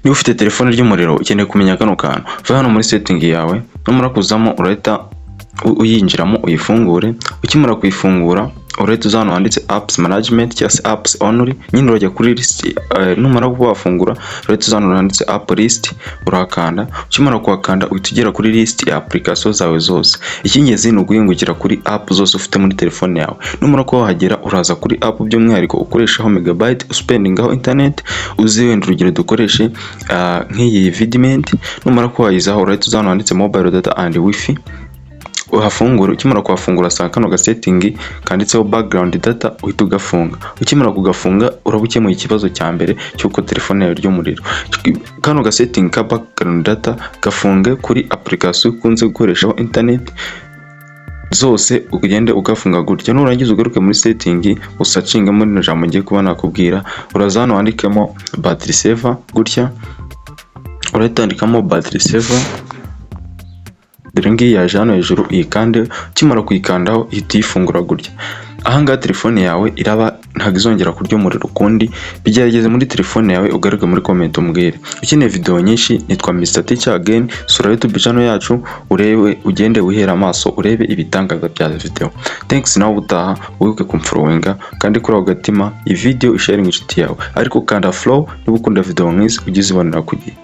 Niba ufite telefone ry'umuriro ukeneye kumenya kano kantu, va hano muri setting yawe, numara kuzamo urahita uyinjiramo uyifungure. Ukimara kuyifungura urahita uza hano handitse apps management cyangwa se apps only, nyine urajya kuri list. Numara kuba wafungura urahita uza hano handitse app list, urakanda. Ukimara kuhakanda uhita ugera kuri list ya application zawe zose. Icy'ingenzi ni uguhingukira kuri app zose ufite muri telefone yawe. Numara kuba wahagera uraza kuri app by'umwihariko ukoreshaho megabyte uspendingaho internet, uzi wenda urugero dukoreshe nk'iyi vidment. Numara kuba wayizaho urahita uza hano handitse mobile data and wifi, uhafungura. Ukimara kuhafungura saa kano ga setting kanditseho background data uhita ugafunga. Ukimara kugafunga urabukemuye ikibazo cya mbere cyuko telefone yawe ry'umuriro. Kano ga setting ka background data gafunge kuri application ukunze gukoreshaho internet zose, ugende ugafunga gutya. Nurangiza ugaruke muri setting usacinga muri no jambo ngiye kuba nakubwira, uraza hano wandikemo battery saver gutya, urahita wandikamo battery saver. Dore ngiyi yaje hano hejuru uyikande. Ukimara kuyikandaho ihita ifungura gutya. Ahangaha telefone yawe iraba ntabwo izongera kurya umuriro ukundi. Bigerageze muri telefone yawe, ugaruke muri comment umbwire. Ukeneye video nyinshi nitwa Mr Teacher again, sura YouTube channel yacu urebe, ugende wihera amaso urebe ibitangaza bya video. Thanks, nawe utaha wibuke kumfollowinga kandi kuri agatima iyi video isharing inshuti yawe, ariko kanda follow niba ukunda video nk'izi ugize ibonera ku gihe.